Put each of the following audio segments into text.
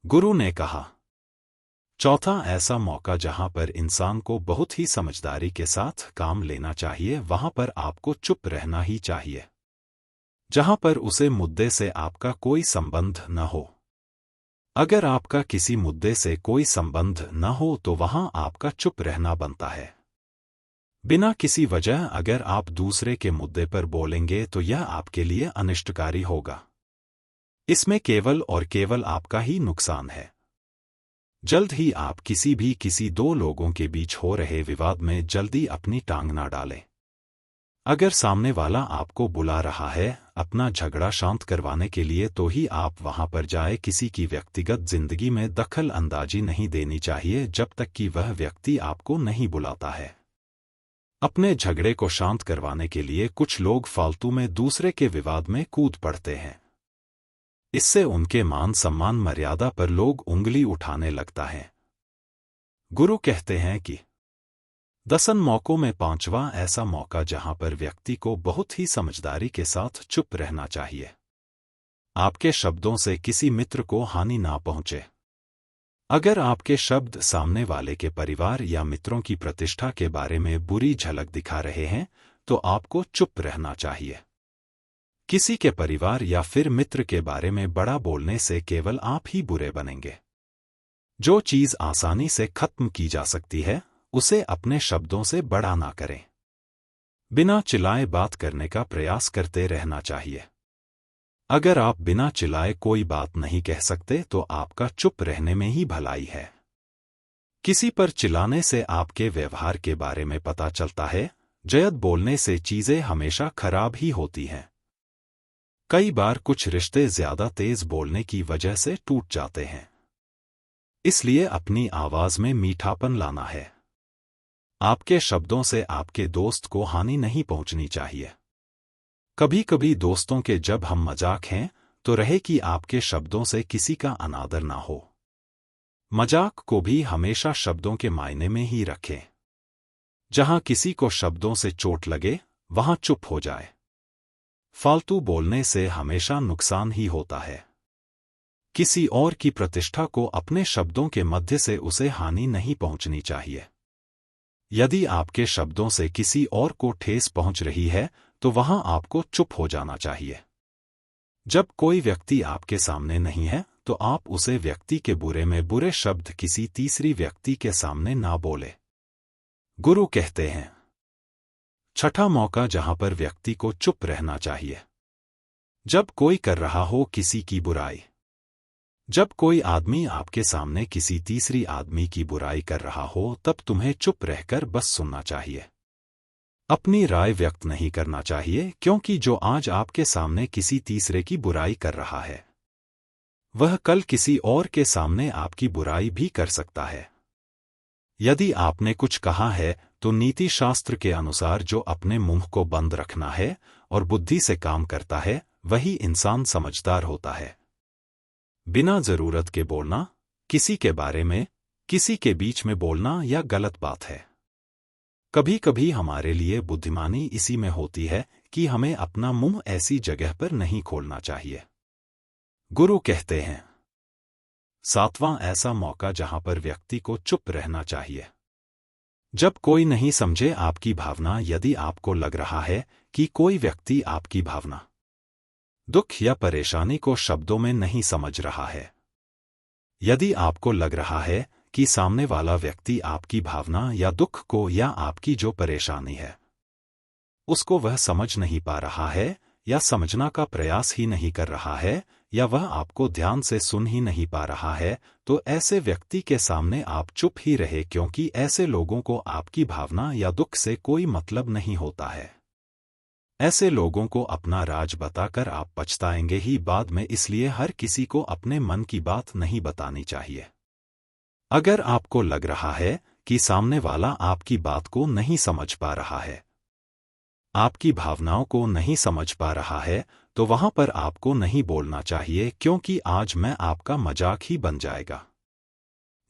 गुरु ने कहा। चौथा ऐसा मौका जहां पर इंसान को बहुत ही समझदारी के साथ काम लेना चाहिए, वहां पर आपको चुप रहना ही चाहिए। जहां पर उसे मुद्दे से आपका कोई संबंध न हो। अगर आपका किसी मुद्दे से कोई संबंध न हो तो वहां आपका चुप रहना बनता है। बिना किसी वजह अगर आप दूसरे के मुद्दे पर बोलेंगे तो यह आपके लिए अनिष्टकारी होगा। इसमें केवल और केवल आपका ही नुकसान है। जल्द ही आप किसी दो लोगों के बीच हो रहे विवाद में जल्दी अपनी टांग ना डालें। अगर सामने वाला आपको बुला रहा है अपना झगड़ा शांत करवाने के लिए तो ही आप वहां पर जाए। किसी की व्यक्तिगत जिंदगी में दखल अंदाजी नहीं देनी चाहिए जब तक कि वह व्यक्ति आपको नहीं बुलाता है। अपने झगड़े को शांत करवाने के लिए कुछ लोग फालतू में दूसरे के विवाद में कूद पड़ते हैं। इससे उनके मान सम्मान मर्यादा पर लोग उंगली उठाने लगता है। गुरु कहते हैं कि 10 मौकों में 5वां ऐसा मौका जहां पर व्यक्ति को बहुत ही समझदारी के साथ चुप रहना चाहिए। आपके शब्दों से किसी मित्र को हानि ना पहुंचे। अगर आपके शब्द सामने वाले के परिवार या मित्रों की प्रतिष्ठा के बारे में बुरी झलक दिखा रहे हैं तो आपको चुप रहना चाहिए। किसी के परिवार या फिर मित्र के बारे में बड़ा बोलने से केवल आप ही बुरे बनेंगे। जो चीज आसानी से खत्म की जा सकती है उसे अपने शब्दों से बड़ा ना करें। बिना चिल्लाए बात करने का प्रयास करते रहना चाहिए। अगर आप बिना चिल्लाए कोई बात नहीं कह सकते तो आपका चुप रहने में ही भलाई है। किसी पर चिल्लाने से आपके व्यवहार के बारे में पता चलता है। जयद बोलने से चीजें हमेशा खराब ही होती हैं। कई बार कुछ रिश्ते ज्यादा तेज बोलने की वजह से टूट जाते हैं। इसलिए अपनी आवाज में मीठापन लाना है। आपके शब्दों से आपके दोस्त को हानि नहीं पहुंचनी चाहिए। कभी कभी दोस्तों के जब हम मजाक हैं तो रहे कि आपके शब्दों से किसी का अनादर ना हो। मजाक को भी हमेशा शब्दों के मायने में ही रखें। जहां किसी को शब्दों से चोट लगे वहां चुप हो जाए। फालतू बोलने से हमेशा नुकसान ही होता है। किसी और की प्रतिष्ठा को अपने शब्दों के मध्य से उसे हानि नहीं पहुंचनी चाहिए। यदि आपके शब्दों से किसी और को ठेस पहुंच रही है तो वहां आपको चुप हो जाना चाहिए। जब कोई व्यक्ति आपके सामने नहीं है तो आप उसे व्यक्ति के बुरे में बुरे शब्द किसी तीसरी व्यक्ति के सामने ना बोले। गुरु कहते हैं। छठा मौका जहां पर व्यक्ति को चुप रहना चाहिए। जब कोई कर रहा हो किसी की बुराई। जब कोई आदमी आपके सामने किसी तीसरी आदमी की बुराई कर रहा हो तब तुम्हें चुप रहकर बस सुनना चाहिए। अपनी राय व्यक्त नहीं करना चाहिए क्योंकि जो आज आपके सामने किसी तीसरे की बुराई कर रहा है वह कल किसी और के सामने आपकी बुराई भी कर सकता है। यदि आपने कुछ कहा है तो नीति शास्त्र के अनुसार जो अपने मुंह को बंद रखना है और बुद्धि से काम करता है वही इंसान समझदार होता है। बिना जरूरत के बोलना, किसी के बारे में, किसी के बीच में बोलना यह गलत बात है। कभी कभी हमारे लिए बुद्धिमानी इसी में होती है कि हमें अपना मुंह ऐसी जगह पर नहीं खोलना चाहिए। गुरु कहते हैं। 7वां ऐसा मौका जहां पर व्यक्ति को चुप रहना चाहिए। जब कोई नहीं समझे आपकी भावना। यदि आपको लग रहा है कि कोई व्यक्ति आपकी भावना, दुख या परेशानी को शब्दों में नहीं समझ रहा है। यदि आपको लग रहा है कि सामने वाला व्यक्ति आपकी भावना या दुख को या आपकी जो परेशानी है उसको वह समझ नहीं पा रहा है या समझना का प्रयास ही नहीं कर रहा है या वह आपको ध्यान से सुन ही नहीं पा रहा है तो ऐसे व्यक्ति के सामने आप चुप ही रहे क्योंकि ऐसे लोगों को आपकी भावना या दुख से कोई मतलब नहीं होता है। ऐसे लोगों को अपना राज बताकर आप पछताएंगे ही बाद में। इसलिए हर किसी को अपने मन की बात नहीं बतानी चाहिए। अगर आपको लग रहा है कि सामने वाला आपकी बात को नहीं समझ पा रहा है, आपकी भावनाओं को नहीं समझ पा रहा है तो वहां पर आपको नहीं बोलना चाहिए क्योंकि आज मैं आपका मजाक ही बन जाएगा।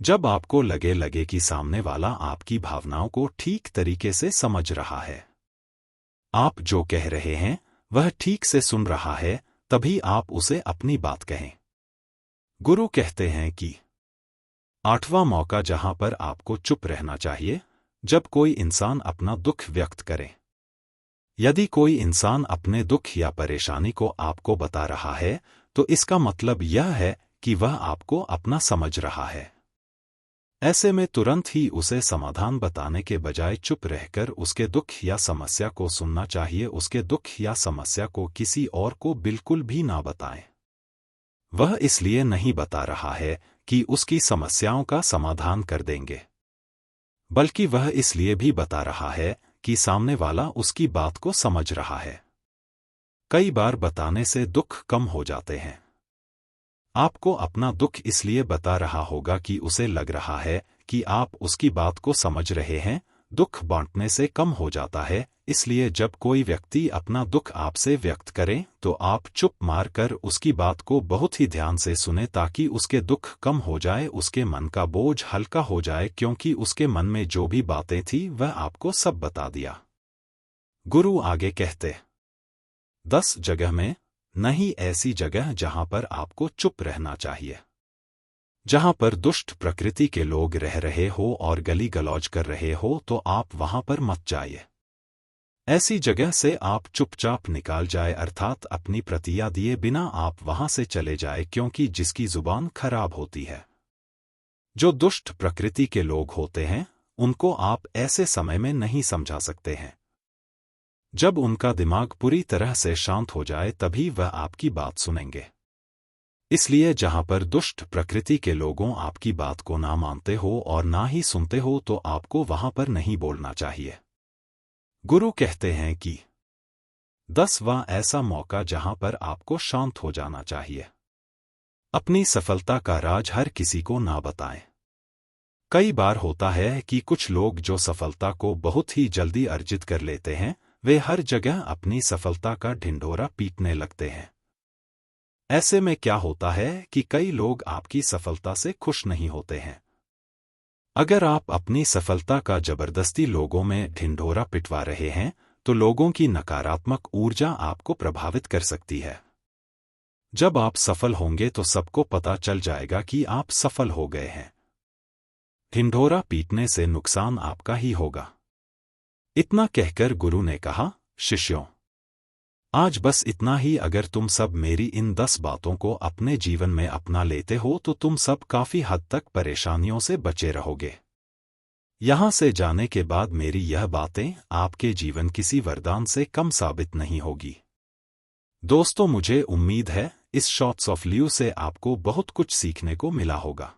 जब आपको लगे कि सामने वाला आपकी भावनाओं को ठीक तरीके से समझ रहा है, आप जो कह रहे हैं वह ठीक से सुन रहा है, तभी आप उसे अपनी बात कहें। गुरु कहते हैं कि 8वां मौका जहां पर आपको चुप रहना चाहिए जब कोई इंसान अपना दुख व्यक्त करे। यदि कोई इंसान अपने दुख या परेशानी को आपको बता रहा है तो इसका मतलब यह है कि वह आपको अपना समझ रहा है। ऐसे में तुरंत ही उसे समाधान बताने के बजाय चुप रहकर उसके दुख या समस्या को सुनना चाहिए। उसके दुख या समस्या को किसी और को बिल्कुल भी ना बताएं। वह इसलिए नहीं बता रहा है कि उसकी समस्याओं का समाधान कर देंगे, बल्कि वह इसलिए भी बता रहा है कि सामने वाला उसकी बात को समझ रहा है। कई बार बताने से दुख कम हो जाते हैं। आपको अपना दुख इसलिए बता रहा होगा कि उसे लग रहा है कि आप उसकी बात को समझ रहे हैं। दुख बांटने से कम हो जाता है, इसलिए जब कोई व्यक्ति अपना दुख आपसे व्यक्त करे तो आप चुप मारकर उसकी बात को बहुत ही ध्यान से सुने ताकि उसके दुख कम हो जाए, उसके मन का बोझ हल्का हो जाए, क्योंकि उसके मन में जो भी बातें थी वह आपको सब बता दिया। गुरु आगे कहते 10 जगह में नहीं ऐसी जगह जहां पर आपको चुप रहना चाहिए। जहां पर दुष्ट प्रकृति के लोग रह रहे हो और गली गलौज कर रहे हो तो आप वहां पर मत जाइए। ऐसी जगह से आप चुपचाप निकाल जाए, अर्थात अपनी प्रतिज्ञा दिए बिना आप वहां से चले जाए, क्योंकि जिसकी जुबान खराब होती है, जो दुष्ट प्रकृति के लोग होते हैं, उनको आप ऐसे समय में नहीं समझा सकते हैं। जब उनका दिमाग पूरी तरह से शांत हो जाए तभी वह आपकी बात सुनेंगे। इसलिए जहां पर दुष्ट प्रकृति के लोगों आपकी बात को ना मानते हो और ना ही सुनते हो तो आपको वहां पर नहीं बोलना चाहिए। गुरु कहते हैं कि 10वां ऐसा मौका जहां पर आपको शांत हो जाना चाहिए। अपनी सफलता का राज हर किसी को ना बताएं। कई बार होता है कि कुछ लोग जो सफलता को बहुत ही जल्दी अर्जित कर लेते हैं, वे हर जगह अपनी सफलता का ढिंढोरा पीटने लगते हैं। ऐसे में क्या होता है कि कई लोग आपकी सफलता से खुश नहीं होते हैं। अगर आप अपनी सफलता का जबरदस्ती लोगों में ढिंढोरा पिटवा रहे हैं तो लोगों की नकारात्मक ऊर्जा आपको प्रभावित कर सकती है। जब आप सफल होंगे तो सबको पता चल जाएगा कि आप सफल हो गए हैं। ढिंढोरा पीटने से नुकसान आपका ही होगा। इतना कहकर गुरु ने कहा, शिष्यों, आज बस इतना ही। अगर तुम सब मेरी इन 10 बातों को अपने जीवन में अपना लेते हो तो तुम सब काफी हद तक परेशानियों से बचे रहोगे। यहां से जाने के बाद मेरी यह बातें आपके जीवन किसी वरदान से कम साबित नहीं होगी। दोस्तों, मुझे उम्मीद है इस शॉर्ट्स ऑफ ल्यू से आपको बहुत कुछ सीखने को मिला होगा।